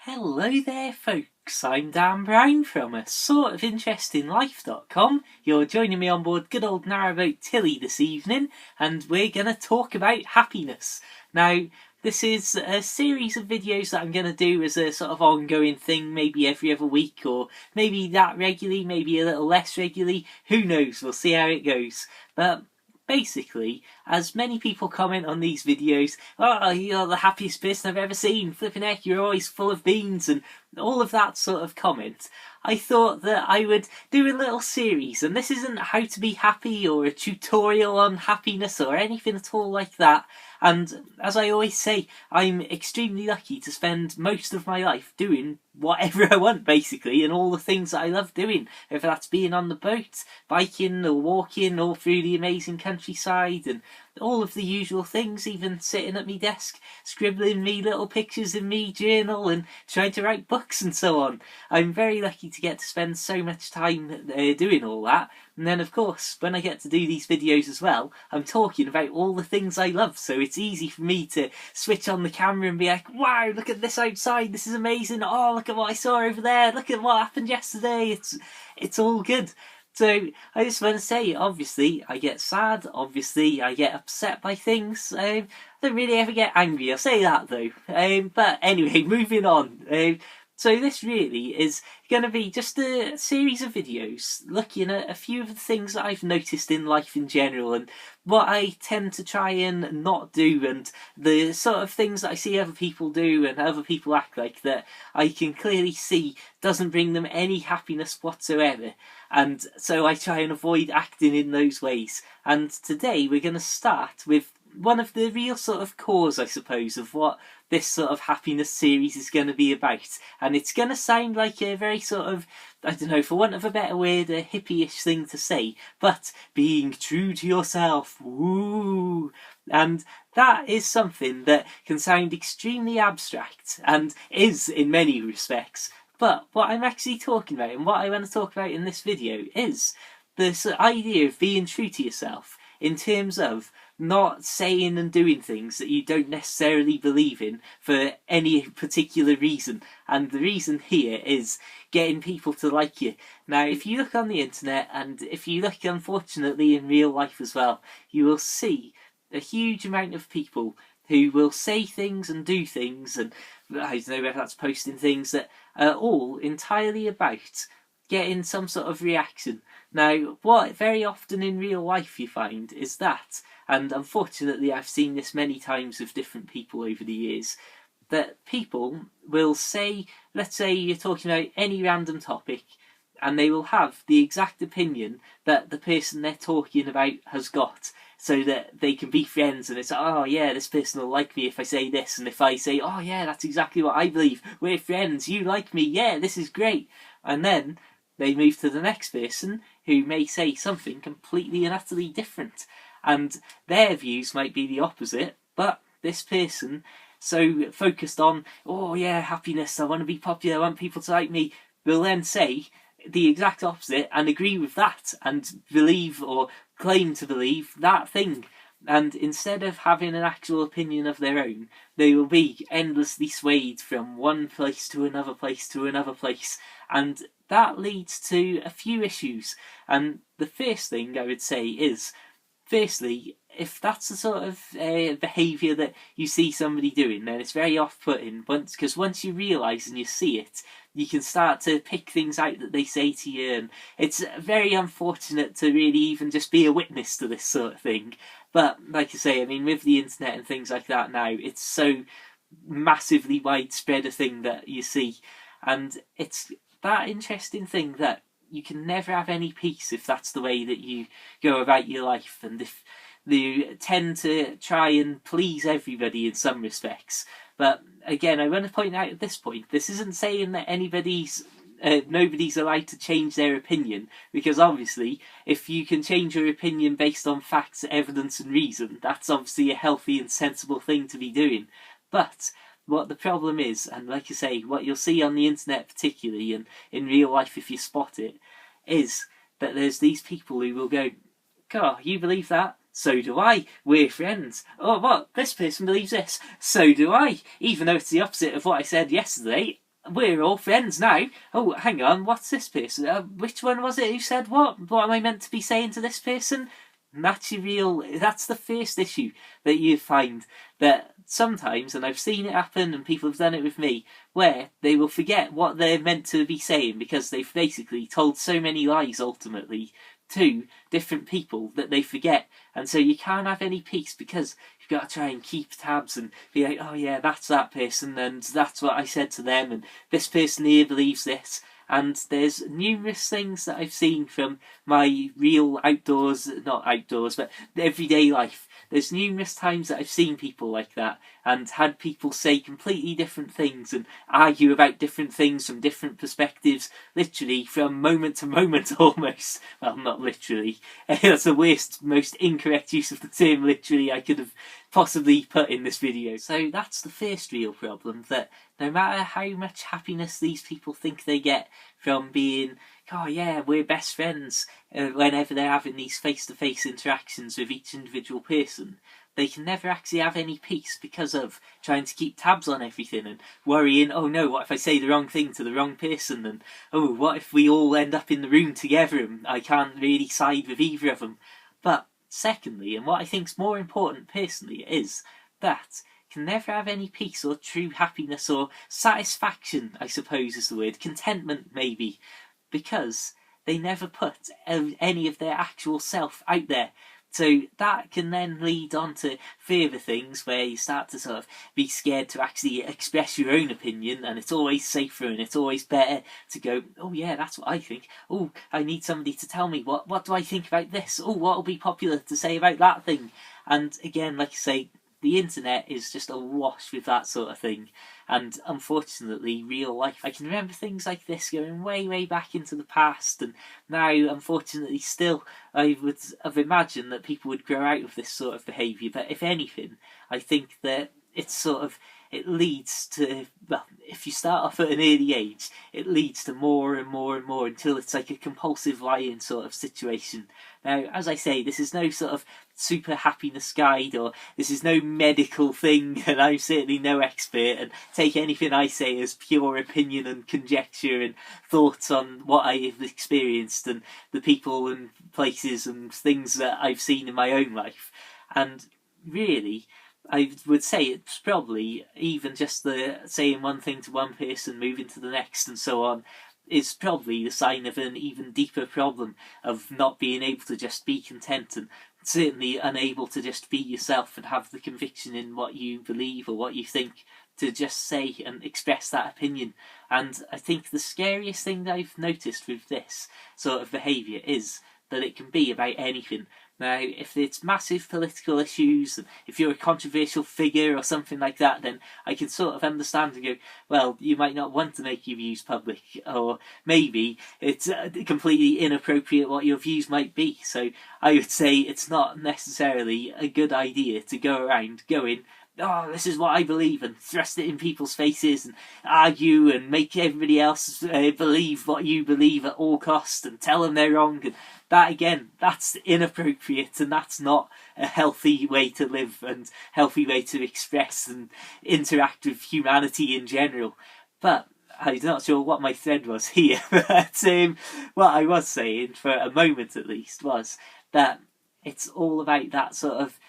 Hello there folks, I'm Dan Brown from a sort of interesting life.com. You're joining me on board good old narrowboat Tilly this evening, and we're going to talk about happiness. Now, this is a series of videos that I'm going to do as a sort of ongoing thing, maybe every other week, or maybe that regularly, maybe a little less regularly. Who knows, we'll see how it goes. But basically, as many people comment on these videos, oh, you're the happiest person I've ever seen, flipping heck, you're always full of beans, and all of that sort of comment, I thought that I would do a little series, and this isn't how to be happy or a tutorial on happiness or anything at all like that. And as I always say, I'm extremely lucky to spend most of my life doing whatever I want, basically, and all the things that I love doing, whether that's being on the boat, biking or walking all through the amazing countryside, and all of the usual things, even sitting at my desk, scribbling me little pictures in me journal and trying to write books and so on. I'm very lucky to get to spend so much time doing all that. And then, of course, when I get to do these videos as well, I'm talking about all the things I love, so it's easy for me to switch on the camera and be like, wow, look at this outside, this is amazing, oh, look at what I saw over there, look at what happened yesterday, it's all good. So I just want to say, obviously, I get sad, obviously, I get upset by things. I don't really ever get angry, I'll say that though. But anyway, moving on. So this really is going to be just a series of videos looking at a few of the things that I've noticed in life in general and what I tend to try and not do, and the sort of things that I see other people do and other people act like that I can clearly see doesn't bring them any happiness whatsoever. And so I try and avoid acting in those ways. And today we're going to start with one of the real sort of cause, I suppose, of what this sort of happiness series is going to be about. And it's going to sound like a very sort of, I don't know, for want of a better word, a hippie-ish thing to say, but being true to yourself, woo! And that is something that can sound extremely abstract, and is in many respects. But what I'm actually talking about, and what I want to talk about in this video, is this idea of being true to yourself in terms of not saying and doing things that you don't necessarily believe in for any particular reason. And the reason here is getting people to like you. Now, if you look on the internet, and if you look, unfortunately, in real life as well, you will see a huge amount of people who will say things and do things, and I don't know whether that's posting things that are all entirely about getting some sort of reaction. Now, what very often in real life you find is that, and unfortunately I've seen this many times with different people over the years, that people will say, let's say you're talking about any random topic, and they will have the exact opinion that the person they're talking about has got, so that they can be friends, and it's like, oh yeah, this person will like me if I say this, and if I say, oh yeah, that's exactly what I believe, we're friends, you like me, yeah, this is great. And then they move to the next person who may say something completely and utterly different, and their views might be the opposite, but this person, so focused on, oh yeah, happiness, I want to be popular, I want people to like me, will then say the exact opposite and agree with that and believe or claim to believe that thing. And instead of having an actual opinion of their own, they will be endlessly swayed from one place to another place to another place, and that leads to a few issues. And the first thing I would say is, firstly, if that's the sort of behaviour that you see somebody doing, then it's very off-putting, because once you realise and you see it, you can start to pick things out that they say to you, and it's very unfortunate to really even just be a witness to this sort of thing. But like I say, I mean, with the internet and things like that now, it's so massively widespread a thing that you see, and it's that interesting thing that you can never have any peace if that's the way that you go about your life, and if you tend to try and please everybody in some respects. But again, I want to point out at this point, this isn't saying that nobody's allowed to change their opinion, because obviously if you can change your opinion based on facts, evidence and reason, that's obviously a healthy and sensible thing to be doing. But what the problem is, and like I say, what you'll see on the internet particularly, and in real life if you spot it, is that there's these people who will go, God, you believe that? So do I. We're friends. Oh, what? This person believes this. So do I. Even though it's the opposite of what I said yesterday, we're all friends now. Oh, hang on, what's this person? Which one was it who said what? What am I meant to be saying to this person? And that's the first issue that you find, that sometimes, and I've seen it happen and people have done it with me, where they will forget what they're meant to be saying because they've basically told so many lies ultimately to different people that they forget. And so you can't have any peace because you've got to try and keep tabs and be like, oh yeah, that's that person and that's what I said to them and this person here believes this. And there's numerous things that I've seen from my real not outdoors, but everyday life. There's numerous times that I've seen people like that and had people say completely different things and argue about different things from different perspectives, literally from moment to moment almost. Well, not literally. That's the worst, most incorrect use of the term literally I could have possibly put in this video. So that's the first real problem, that no matter how much happiness these people think they get from being, oh yeah, we're best friends, whenever they're having these face-to-face interactions with each individual person, they can never actually have any peace because of trying to keep tabs on everything and worrying, oh no, what if I say the wrong thing to the wrong person, and oh, what if we all end up in the room together and I can't really side with either of them. But secondly, and what I think's more important personally, is that can never have any peace or true happiness or satisfaction, I suppose is the word, contentment maybe, because they never put any of their actual self out there. So that can then lead on to further things where you start to sort of be scared to actually express your own opinion, and it's always safer and it's always better to go, oh yeah, that's what I think. Oh, I need somebody to tell me what do I think about this? Oh, what will be popular to say about that thing? And again, like I say, the internet is just awash with that sort of thing, and unfortunately real life, I can remember things like this going way back into the past, and now unfortunately still I would have imagined that people would grow out of this sort of behaviour. But if anything, I think that it leads to, well, if you start off at an early age, it leads to more and more and more until it's like a compulsive lying sort of situation. Now, as I say, this is no sort of super happiness guide, or this is no medical thing, and I'm certainly no expert, and take anything I say as pure opinion and conjecture and thoughts on what I have experienced and the people and places and things that I've seen in my own life. And really, I would say it's probably even just the saying one thing to one person, moving to the next and so on, is probably the sign of an even deeper problem of not being able to just be content, and certainly unable to just be yourself and have the conviction in what you believe or what you think to just say and express that opinion. And I think the scariest thing that I've noticed with this sort of behaviour is that it can be about anything. Now, if it's massive political issues, if you're a controversial figure or something like that, then I can sort of understand and go, well, you might not want to make your views public, or maybe it's completely inappropriate what your views might be. So I would say it's not necessarily a good idea to go around going, oh, this is what I believe, and thrust it in people's faces and argue and make everybody else believe what you believe at all costs and tell them they're wrong. And that, again, that's inappropriate, and that's not a healthy way to live and healthy way to express and interact with humanity in general. But I'm not sure what my thread was here, but what I was saying, for a moment at least, was that it's all about that sort of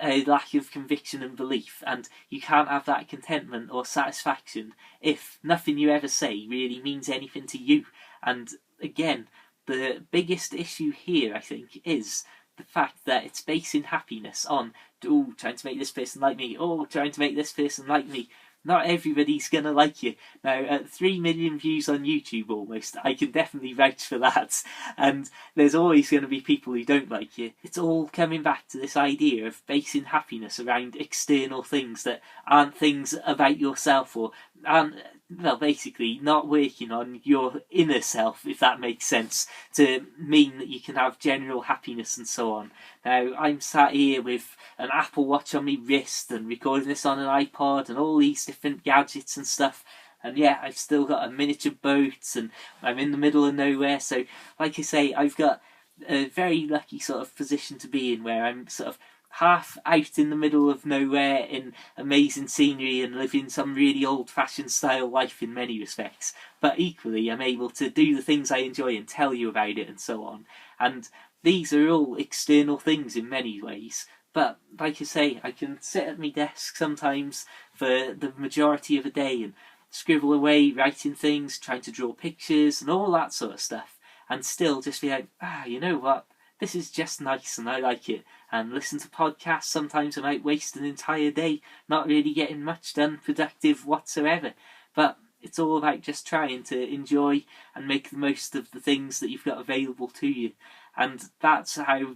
a lack of conviction and belief, and you can't have that contentment or satisfaction if nothing you ever say really means anything to you. And again, the biggest issue here, I think, is the fact that it's basing happiness on, oh, trying to make this person like me, oh, trying to make this person like me. Not everybody's going to like you. Now, at 3 million views on YouTube almost, I can definitely vouch for that. And there's always going to be people who don't like you. It's all coming back to this idea of basing happiness around external things that aren't things about yourself, or aren't, well, basically not working on your inner self, if that makes sense, to mean that you can have general happiness and so on. Now, I'm sat here with an Apple Watch on my wrist and recording this on an iPod and all these different gadgets and stuff, and yeah, I've still got a miniature boat and I'm in the middle of nowhere. So like I say, I've got a very lucky sort of position to be in, where I'm sort of half out in the middle of nowhere in amazing scenery and living some really old-fashioned style life in many respects, but equally I'm able to do the things I enjoy and tell you about it and so on. And these are all external things in many ways, but like I say, I can sit at my desk sometimes for the majority of a day and scribble away, writing things, trying to draw pictures and all that sort of stuff, and still just be like, you know what, this is just nice and I like it. And listen to podcasts. Sometimes I might waste an entire day not really getting much done productive whatsoever, but it's all about just trying to enjoy and make the most of the things that you've got available to you. And that's how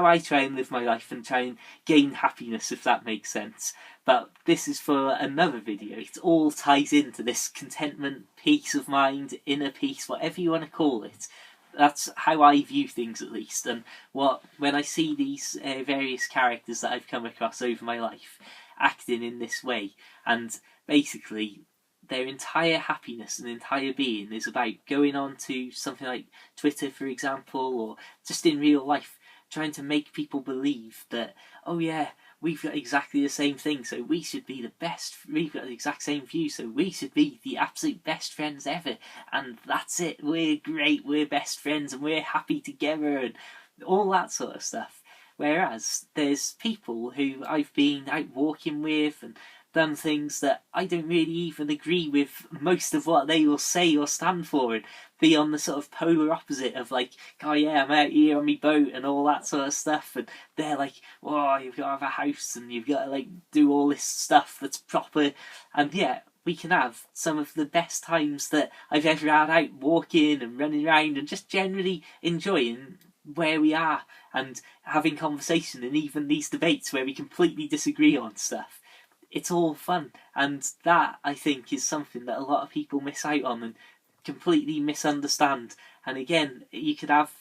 I try and live my life and try and gain happiness, if that makes sense. But this is for another video. It all ties into this contentment, peace of mind, inner peace, whatever you want to call it. That's how I view things, at least. And when I see these various characters that I've come across over my life acting in this way, and basically their entire happiness and entire being is about going on to something like Twitter, for example, or just in real life, trying to make people believe that, oh yeah, we've got exactly the same thing, so we should be the best, we've got the exact same view, so we should be the absolute best friends ever, and that's it, we're great, we're best friends, and we're happy together, and all that sort of stuff. Whereas there's people who I've been out walking with and done things that I don't really even agree with most of what they will say or stand for, and be on the sort of polar opposite of like, oh yeah, I'm out here on my boat and all that sort of stuff, and they're like, oh, you've got to have a house and you've got to like do all this stuff that's proper, and yet we can have some of the best times that I've ever had out walking and running around and just generally enjoying where we are and having conversation, and even these debates where we completely disagree on stuff. It's all fun, and that, I think, is something that a lot of people miss out on and completely misunderstand. And again, you could have,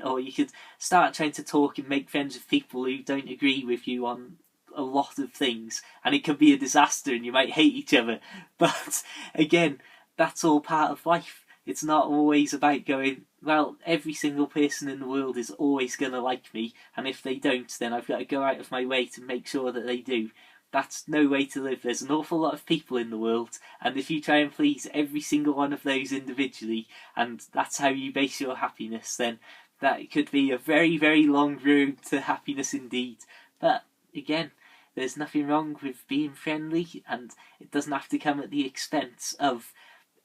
or you could start trying to talk and make friends with people who don't agree with you on a lot of things, and it can be a disaster and you might hate each other. But again, that's all part of life. It's not always about going, well, every single person in the world is always going to like me, and if they don't, then I've got to go out of my way to make sure that they do. That's no way to live. There's an awful lot of people in the world, and if you try and please every single one of those individually, and that's how you base your happiness, then that could be a very, very long road to happiness indeed. But again, there's nothing wrong with being friendly, and it doesn't have to come at the expense of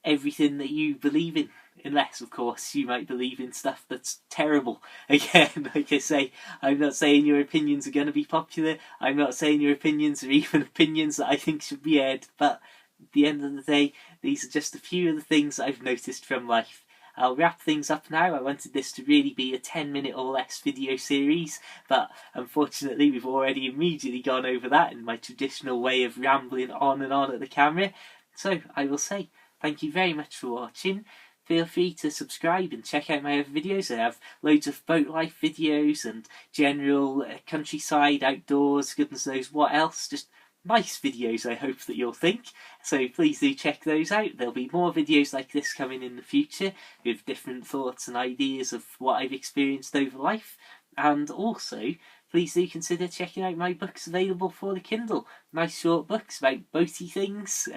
everything that you believe in. Unless, of course, you might believe in stuff that's terrible. Again, like I say, I'm not saying your opinions are going to be popular. I'm not saying your opinions are even opinions that I think should be aired. But at the end of the day, these are just a few of the things that I've noticed from life. I'll wrap things up now. I wanted this to really be a 10-minute or less video series, but unfortunately we've already immediately gone over that in my traditional way of rambling on and on at the camera. So I will say thank you very much for watching. Feel free to subscribe and check out my other videos. I have loads of boat life videos and general countryside, outdoors, goodness knows what else. Just nice videos, I hope that you'll think. So please do check those out. There'll be more videos like this coming in the future with different thoughts and ideas of what I've experienced over life. And also, please do consider checking out my books available for the Kindle. Nice short books about boaty things.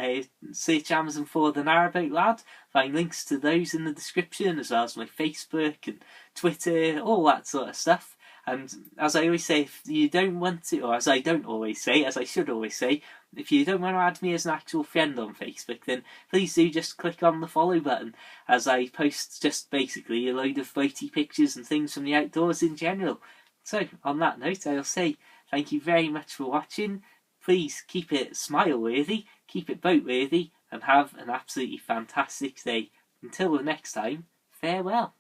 Search Amazon for The Narrowboat Lad. Find links to those in the description, as well as my Facebook and Twitter, all that sort of stuff. And as I always say, if you don't want to, or as I don't always say, as I should always say, if you don't want to add me as an actual friend on Facebook, then please do just click on the follow button, as I post just basically a load of boaty pictures and things from the outdoors in general. So, on that note, I'll say thank you very much for watching. Please keep it smile-worthy, keep it boat-worthy, and have an absolutely fantastic day. Until the next time, farewell.